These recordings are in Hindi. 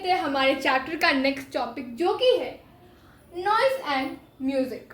हैं हमारे चैप्टर का नेक्स्ट टॉपिक, जो कि है नॉइस एंड म्यूजिक।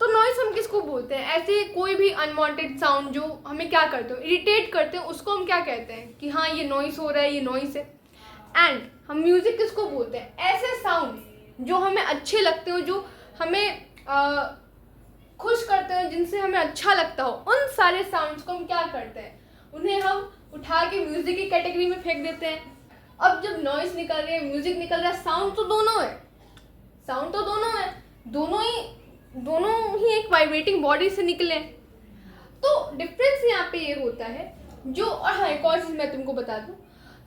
तो नॉइस हम किसको बोलते हैं? ऐसे कोई भी अनवांटेड साउंड जो हमें क्या करते हो, इरिटेट करते हैं, उसको हम क्या कहते हैं कि हाँ ये नॉइस हो रहा है, ये नॉइस है। एंड हम म्यूजिक किसको बोलते हैं? ऐसे साउंड जो हमें अच्छे लगते हो, जो हमें खुश करते हैं, जिनसे हमें अच्छा लगता हो, उन सारे साउंड्स को हम क्या करते हैं, उन्हें हम उठा के म्यूजिक की कैटेगरी में फेंक देते हैं। अब जब नॉइस निकल रही है, म्यूजिक निकल रहा है, साउंड तो दोनों है, दोनों ही एक वाइब्रेटिंग बॉडी से निकले। तो डिफरेंस यहाँ पे ये होता है जो, और हाँ एक और चीज मैं तुमको बता दूं,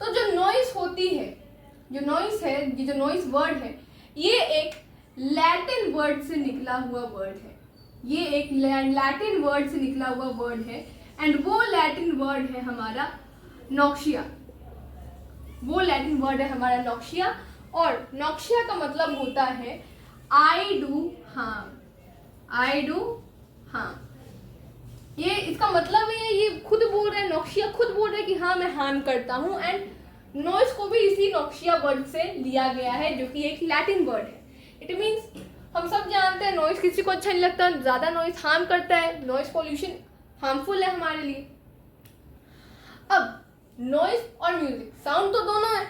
तो जो नॉइस होती है, जो नॉइस है, ये जो नॉइस वर्ड है, ये एक लैटिन वर्ड से निकला हुआ वर्ड है। ये एक लैटिन वर्ड से निकला हुआ वर्ड है। एंड वो लैटिन वर्ड है हमारा नॉक्सिया। वो लैटिन वर्ड है हमारा नॉक्सिया। और नॉक्सिया का मतलब होता है I do harm. I do harm, ये इसका मतलब है, ये खुद बोल रहे हैं, नॉक्सिया खुद बोल रहे हैं कि हाँ मैं हार्म करता हूँ। एंड नॉइस को भी इसी नॉक्सिया वर्ड से लिया गया है, जो कि एक लैटिन वर्ड है। इट मीन्स हम सब जानते हैं नॉइस किसी को अच्छा नहीं लगता, ज़्यादा नॉइस हार्म करता है, नॉइस पॉल्यूशन हार्मफुल है हमारे लिए। अब नॉइस और म्यूजिक, साउंड तो दोनों है,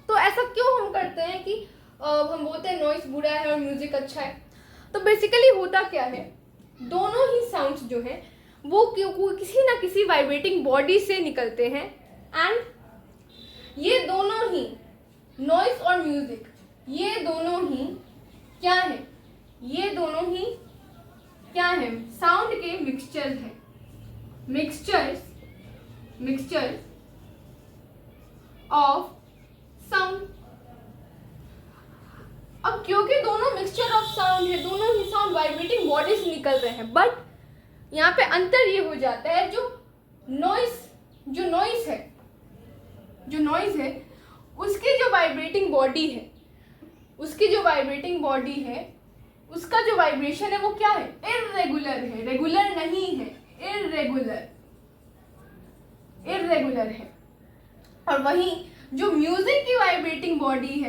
तो ऐसा क्यों हम करते हैं कि हम बोलते हैं नॉइस बुरा है और म्यूजिक अच्छा है? तो बेसिकली होता क्या है, दोनों ही साउंड्स जो है वो किसी ना किसी वाइब्रेटिंग बॉडी से निकलते हैं। एंड ये दोनों ही, नॉइस और म्यूजिक, ये दोनों ही क्या है, ये दोनों ही क्या है, साउंड के मिक्सचर है, मिक्सचर ऑफ साउंड। अब क्योंकि दोनों मिक्सचर ऑफ साउंड है, दोनों ही साउंड वाइब्रेटिंग बॉडी से निकल रहे हैं, बट यहाँ पे अंतर ये हो जाता है, जो नॉइस है उसकी जो वाइब्रेटिंग बॉडी है, उसका जो वाइब्रेशन है वो क्या है, इर्रेगुलर है, रेगुलर नहीं है, इर्रेगुलर है। और वहीं जो म्यूजिक की वाइब्रेटिंग बॉडी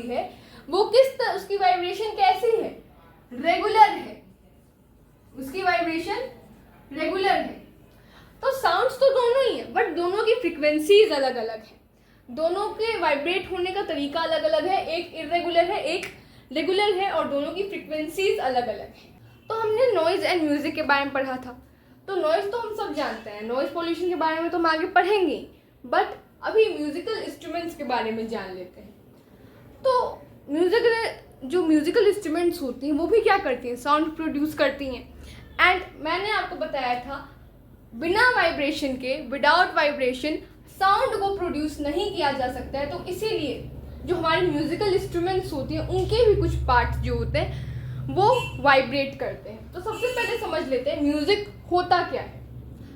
है, वो उसकी वाइब्रेशन कैसी है, रेगुलर है, उसकी वाइब्रेशन रेगुलर है। तो साउंड्स तो दोनों ही है, बट दोनों की फ्रीक्वेंसीज अलग अलग है, दोनों के वाइब्रेट होने का तरीका अलग अलग है, एक इरेगुलर है, एक रेगुलर है, और दोनों की फ्रीक्वेंसीज अलग अलग है। तो हमने नॉइज एंड म्यूजिक के बारे में पढ़ा था। तो नॉइज तो हम सब जानते हैं, नॉइज पोल्यूशन के बारे में तो हम आगे पढ़ेंगे, बट अभी म्यूजिकल इंस्ट्रूमेंट्स के बारे में जान लेते हैं। तो जो म्यूजिकल इंस्ट्रूमेंट्स होती हैं वो भी क्या करती हैं, साउंड प्रोड्यूस करती हैं। एंड मैंने आपको बताया था, बिना वाइब्रेशन के, विदाउट वाइब्रेशन साउंड को प्रोड्यूस नहीं किया जा सकता है। तो इसीलिए जो हमारी म्यूजिकल इंस्ट्रूमेंट्स होती हैं, उनके भी कुछ पार्ट्स जो होते हैं वो वाइब्रेट करते हैं। तो सबसे पहले समझ लेते हैं म्यूजिक होता क्या है।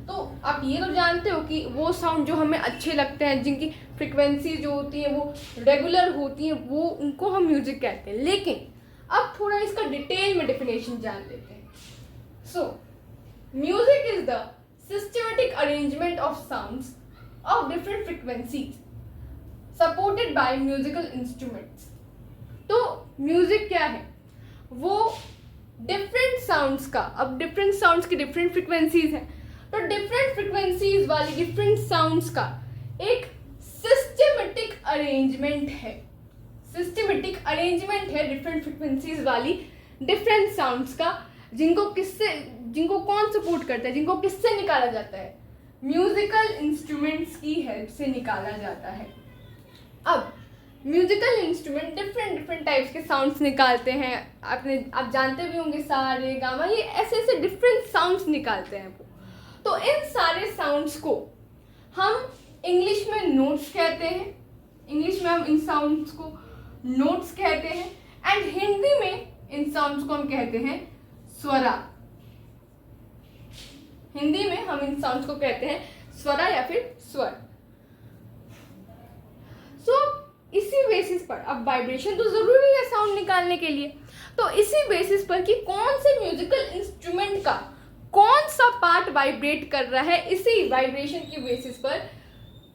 तो आप ये तो जानते हो कि वो साउंड जो हमें अच्छे लगते हैं, जिनकी फ्रिक्वेंसी जो होती है वो रेगुलर होती है, वो उनको हम म्यूजिक कहते हैं। लेकिन अब थोड़ा इसका डिटेल में डेफिनेशन जान लेते हैं। सो music is the systematic arrangement of sounds of different frequencies supported by musical instruments. तो म्यूजिक क्या है, वो डिफरेंट साउंड्स का, अब डिफरेंट साउंड्स की डिफरेंट फ्रिक्वेंसीज हैं, तो डिफरेंट फ्रिक्वेंसीज वाली डिफरेंट साउंड्स का एक सिस्टमेटिक अरेंजमेंट है, डिफरेंट फ्रिक्वेंसीज वाली डिफरेंट साउंड्स का, जिनको कौन सपोर्ट करता है, जिनको किससे निकाला जाता है, म्यूजिकल इंस्ट्रूमेंट्स की हेल्प से निकाला जाता है। अब म्यूजिकल इंस्ट्रूमेंट डिफरेंट टाइप्स के साउंड्स निकालते हैं, आप जानते भी होंगे, सा रे गा मा, ये ऐसे डिफरेंट साउंड्स निकालते हैं वो। तो इन सारे साउंड्स को हम इंग्लिश में नोट्स कहते हैं, इंग्लिश में हम इन साउंड्स को नोट्स कहते हैं। एंड हिंदी में इन साउंड्स को हम कहते हैं स्वरा। हिंदी में हम इन साउंड्स को कहते हैं स्वरा या फिर स्वर। सो इसी बेसिस पर, अब वाइब्रेशन तो जरूरी है साउंड निकालने के लिए, तो इसी बेसिस पर कि कौन से म्यूजिकल इंस्ट्रूमेंट का कौन सा पार्ट वाइब्रेट कर रहा है, इसी वाइब्रेशन की बेसिस पर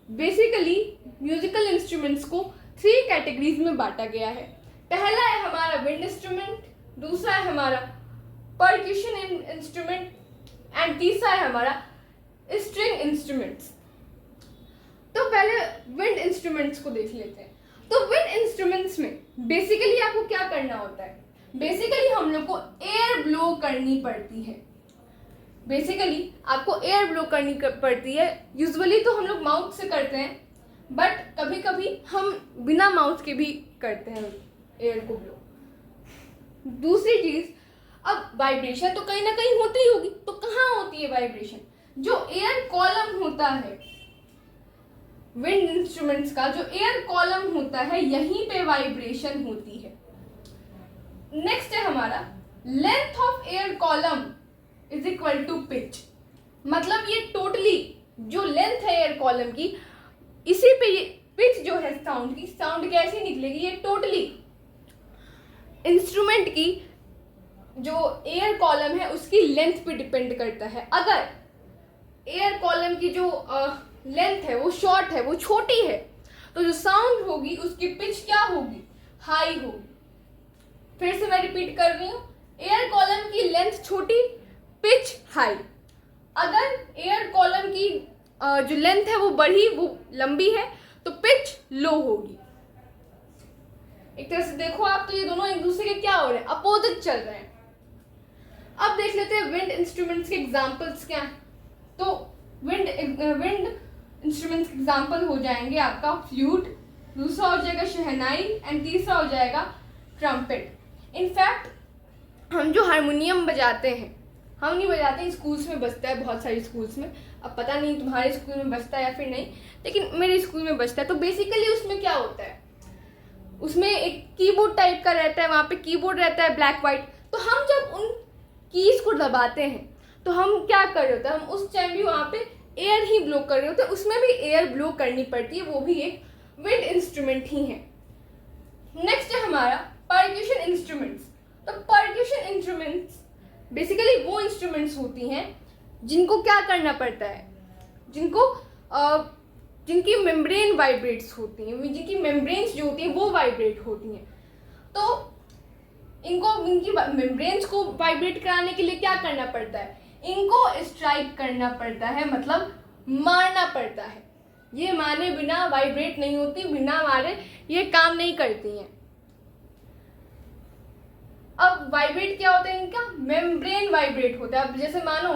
बेसिकली म्यूजिकल इंस्ट्रूमेंट्स को 3 कैटेगरीज में बांटा गया है। पहला है हमारा विंड इंस्ट्रूमेंट, दूसरा है हमारा परक्यूशन इंस्ट्रूमेंट एंड तीसरा है हमारा स्ट्रिंग इंस्ट्रूमेंट्स। तो पहले विंड इंस्ट्रूमेंट्स को देख लेते हैं। तो विंड इंस्ट्रूमेंट्स में बेसिकली आपको क्या करना होता है? बेसिकली हम लोग को एयर ब्लो करनी पड़ती है। बेसिकली आपको एयर ब्लो करनी पड़ती है। यूजुअली तो हम लोग माउथ से करते हैं, बट कभी कभी हम बिना माउथ के भी करते हैं एयर को ब्लो। दूसरी चीज, अब वाइब्रेशन तो कहीं ना कहीं होती ही होगी, तो कहाँ होती है वाइब्रेशन? जो एयर कॉलम होता है विंड इंस्ट्रूमेंट्स का, जो एयर कॉलम होता है, यहीं पे वाइब्रेशन होती है। नेक्स्ट है हमारा length of air column is equal to pitch. मतलब ये टोटली जो लेंथ है एयर कॉलम की, इसी पे ये पिच जो है साउंड की, साउंड कैसी निकलेगी, ये टोटली इंस्ट्रूमेंट की जो एयर कॉलम है उसकी लेंथ पे डिपेंड करता है। अगर एयर कॉलम की जो लेंथ है वो शॉर्ट है, वो छोटी है, तो जो साउंड होगी उसकी पिच क्या होगी? हाई होगी। फिर से मैं रिपीट कर रही हूँ, एयर कॉलम की लेंथ छोटी, पिच हाई। अगर एयर कॉलम की जो लेंथ है वो बड़ी, वो लंबी है, तो पिच लो होगी। एक तरह से देखो आप, तो ये दोनों एक दूसरे के क्या हो रहे हैं? अपोजिट चल रहे हैं। अब देख लेते हैं विंड इंस्ट्रूमेंट्स के एग्जांपल्स क्या हैं। तो विंड इंस्ट्रूमेंट्स के एग्जांपल हो जाएंगे आपका फ्लूट, दूसरा हो जाएगा शहनाई एंड तीसरा हो जाएगा ट्रम्पेट। इनफैक्ट हम जो हारमोनियम बजाते हैं, हम नहीं बजाते, स्कूल्स में बजता है बहुत सारे स्कूल्स में। अब पता नहीं तुम्हारे स्कूल में बजता है या फिर नहीं, लेकिन मेरे स्कूल में बजता है। तो बेसिकली उसमें क्या होता है, उसमें एक कीबोर्ड टाइप का रहता है, वहाँ पे कीबोर्ड रहता है ब्लैक वाइट। तो हम जब उन कीज को दबाते हैं तो हम क्या कर रहे होते हैं, हम उस टाइम भी वहाँ पे एयर ही ब्लो कर रहे होते हैं, उसमें भी एयर ब्लो करनी पड़ती है, वो भी एक विंड इंस्ट्रूमेंट ही है। नेक्स्ट है हमारा परक्यूशन इंस्ट्रूमेंट्स। तो परक्यूशन इंस्ट्रूमेंट्स बेसिकली वो इंस्ट्रूमेंट्स होती हैं जिनको क्या करना पड़ता है, जिनकी मेम्ब्रेन वाइब्रेट्स होती हैं, जिनकी मेम्ब्रेन्स जो होती हैं वो वाइब्रेट होती हैं। तो इनकी मेम्ब्रेन्स को वाइब्रेट कराने के लिए क्या करना पड़ता है? इनको स्ट्राइक करना पड़ता है, मतलब मारना पड़ता है। ये मारे बिना वाइब्रेट नहीं होती, बिना मारे ये काम नहीं करती हैं। अब वाइब्रेट क्या होता है इनका? मेम्ब्रेन वाइब्रेट होता है। अब जैसे मानो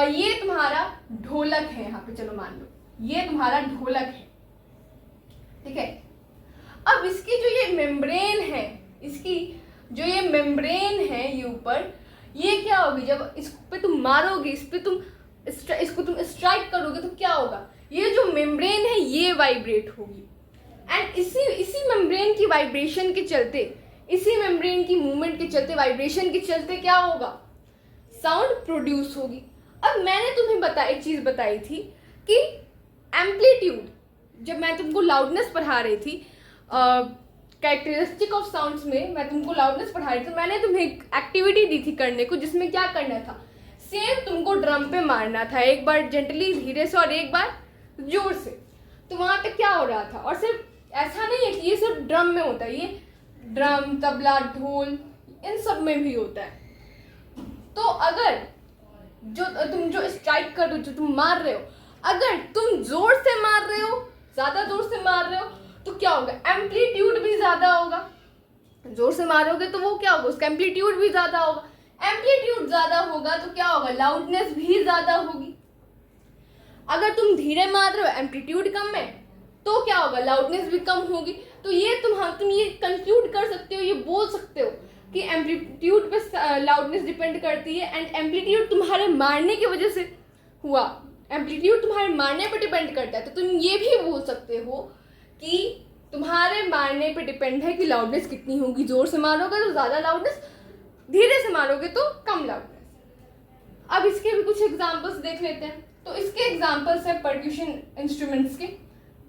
ये तुम्हारा ढोलक है, यहाँ पे चलो मान लो ये तुम्हारा ढोलक है, ठीक है। अब इसकी जो ये मेम्ब्रेन है, इसकी जो ये मेम्ब्रेन है ये ऊपर, ये क्या होगी? जब इस पे तुम मारोगे, इसको तुम स्ट्राइक करोगे तो क्या होगा? ये जो मेम्ब्रेन है ये वाइब्रेट होगी। एंड इसी मेम्ब्रेन की वाइब्रेशन के चलते, इसी मेम्ब्रेन की मूवमेंट के चलते, वाइब्रेशन के चलते क्या होगा? साउंड प्रोड्यूस होगी। अब मैंने तुम्हें एक चीज बताई थी कि एम्पलीट्यूड, जब मैं तुमको लाउडनेस पढ़ा रही थी, कैरेक्टरिस्टिक ऑफ साउंड्स में मैं तुमको लाउडनेस पढ़ा रही थी, तो मैंने तुम्हें एक एक्टिविटी दी थी करने को, जिसमें क्या करना था, सेम तुमको ड्रम पे मारना था, एक बार जेंटली धीरे से और एक बार जोर से। तो वहाँ पे क्या हो रहा था, और सिर्फ ऐसा नहीं है कि ये सिर्फ ड्रम में होता है, ये ड्रम, तबला, ढोल, इन सब में भी होता है। तो अगर तुम जो स्ट्राइक कर रहे हो, जो तुम मार रहे हो, अगर तुम जोर से मार रहे हो, ज्यादा जोर से मार रहे हो, तो क्या होगा? एम्पलीट्यूड भी ज्यादा होगा। जोर से मारोगे तो वो क्या होगा? उसका एम्पलीट्यूड भी ज्यादा होगा। एम्पलीट्यूड ज्यादा होगा तो क्या होगा? लाउडनेस भी ज्यादा होगी। अगर तुम धीरे मार रहे हो, एम्पलीट्यूड कम है, तो क्या होगा? लाउडनेस भी कम होगी। तो ये तुम ये कंक्लूड कर सकते हो, ये बोल सकते हो कि एम्पलीट्यूड पे लाउडनेस डिपेंड करती है, एंड एम्पलीट्यूड तुम्हारे मारने की वजह से हुआ, एम्पलीट्यूड तुम्हारे मारने पे डिपेंड करता है। तो तुम ये भी बोल सकते हो कि तुम्हारे मारने पे डिपेंड है कि लाउडनेस कितनी होगी। जोर से मारोगे तो ज़्यादा लाउडनेस, धीरे से मारोगे तो कम लाउडनेस। अब इसके भी कुछ एग्जांपल्स देख लेते हैं। तो इसके एग्जांपल्स हैं परक्यूशन इंस्ट्रूमेंट्स के,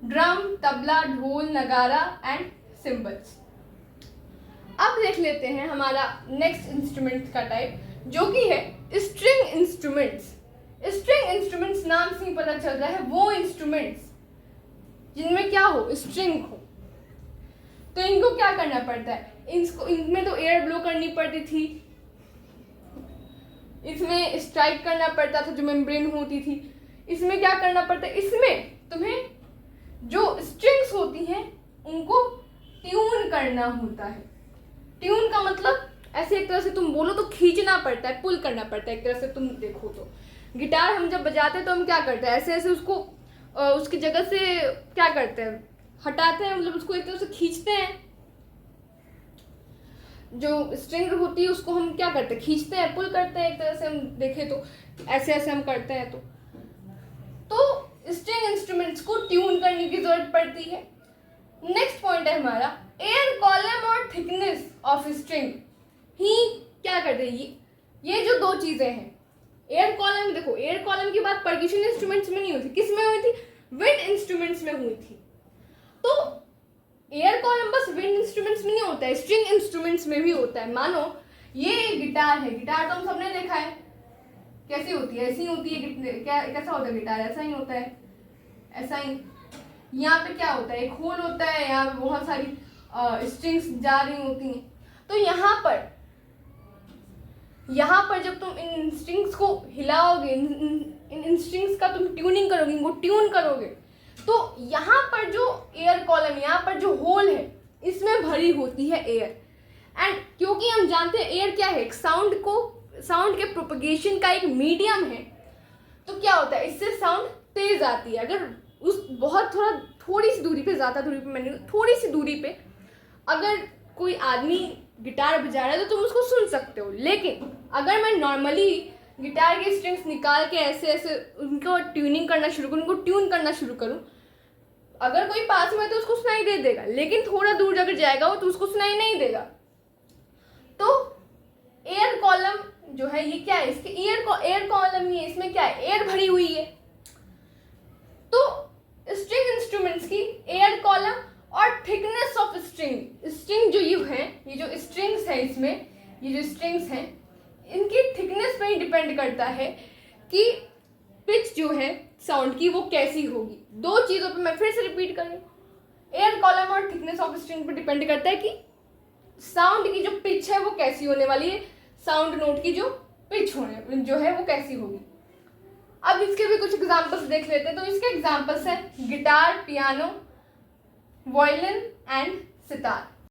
ड्रम, तबला, ढोल, नगारा एंड सिम्बल्स। अब देख लेते हैं हमारा नेक्स्ट इंस्ट्रूमेंट का टाइप, जो कि है स्ट्रिंग इंस्ट्रूमेंट्स। स्ट्रिंग इंस्ट्रूमेंट्स नाम से ही पता चल रहा है वो इंस्ट्रूमेंट्स जिनमें क्या हो, स्ट्रिंग हो। तो इनको क्या करना पड़ता है, इनमें तो एयर ब्लो करनी पड़ती थी, इसमें स्ट्राइक करना पड़ता था जो मेम्ब्रेन होती थी। इसमें क्या करना पड़ता है, इसमें तुम्हें जो स्ट्रिंग्स होती हैं उनको ट्यून करना होता है। ट्यून का मतलब ऐसे एक तरह से तुम बोलो तो खींचना पड़ता है, पुल करना पड़ता है एक तरह से। तुम देखो तो गिटार हम जब बजाते हैं तो हम क्या करते हैं, ऐसे ऐसे उसको उसकी जगह से क्या करते हैं, हटाते हैं, मतलब उसको एक तरह से खींचते हैं। जो स्ट्रिंग होती है उसको हम क्या करते हैं, खींचते हैं, पुल करते हैं एक तरह से। हम देखें तो ऐसे ऐसे हम करते हैं। तो स्ट्रिंग इंस्ट्रूमेंट्स को ट्यून करने की जरूरत पड़ती है। नेक्स्ट पॉइंट है हमारा एयर कॉलम और थिकनेस ऑफ स्ट्रिंग ही क्या करते हैं, ये जो दो चीजें हैं। एयर कॉलम, देखो एयर कॉलम की बात परक्यूशन इंस्ट्रूमेंट्स में नहीं हुई थी, किस में हुई थी, विंड इंस्ट्रूमेंट्स में हुई थी। तो एयर कॉलम बस विंड इंस्ट्रूमेंट्स में नहीं होता है, स्ट्रिंग इंस्ट्रूमेंट्स में भी होता है। मानो ये गिटार है, गिटार तो हम सबने देखा है कैसी होती है, ऐसी होती है। क्या कैसा होता है गिटार, ऐसा ही होता है, ऐसा ही। यहाँ पे क्या होता है, एक होल होता है, यहाँ पे बहुत सारी स्ट्रिंग्स जा रही होती हैं। तो यहाँ पर जब तुम इन स्ट्रिंग्स को हिलाओगे, इन स्ट्रिंग्स का तुम ट्यूनिंग करोगे, इनको ट्यून करोगे, तो यहाँ पर जो एयर कॉलम, यहाँ पर जो होल है, इसमें भरी होती है एयर। एंड क्योंकि हम जानते हैं एयर क्या है, एक साउंड के प्रोपगेशन का एक मीडियम है, तो क्या होता है, इससे साउंड तेज आती है। अगर उस बहुत थोड़ी सी दूरी पे, ज़्यादा दूरी पे मैंने, थोड़ी सी दूरी पे अगर कोई आदमी गिटार बजा रहा है तो तुम उसको सुन सकते हो। लेकिन अगर मैं नॉर्मली गिटार के स्ट्रिंग्स निकाल के ऐसे ऐसे उनको ट्यूनिंग करना शुरू करूँ, उनको ट्यून करना शुरू करूँ, अगर कोई पास में है तो उसको सुनाई दे देगा, लेकिन थोड़ा दूर अगर जाएगा वो तो उसको सुनाई नहीं देगा। तो एयर कॉलम जो है ये क्या है, इसके एयर कॉलम ही है, इसमें क्या है, एयर भरी हुई है। तो स्ट्रिंग इंस्ट्रूमेंट्स की एयर कॉलम और थिकनेस ऑफ स्ट्रिंग जो ये जो स्ट्रिंग्स है, इसमें ये जो स्ट्रिंग्स हैं इनकी थिकनेस पे ही डिपेंड करता है कि पिच जो है साउंड की वो कैसी होगी। दो चीज़ों पे मैं फिर से रिपीट कर रही हूँ, एयर कॉलम और थिकनेस ऑफ स्ट्रिंग पे डिपेंड करता है कि साउंड की जो पिच है वो कैसी होने वाली है, साउंड नोट की जो पिच जो है वो कैसी होगी। अब इसके भी कुछ एग्जांपल्स देख लेते हैं। तो इसके एग्जांपल्स हैं guitar, piano, violin and sitar.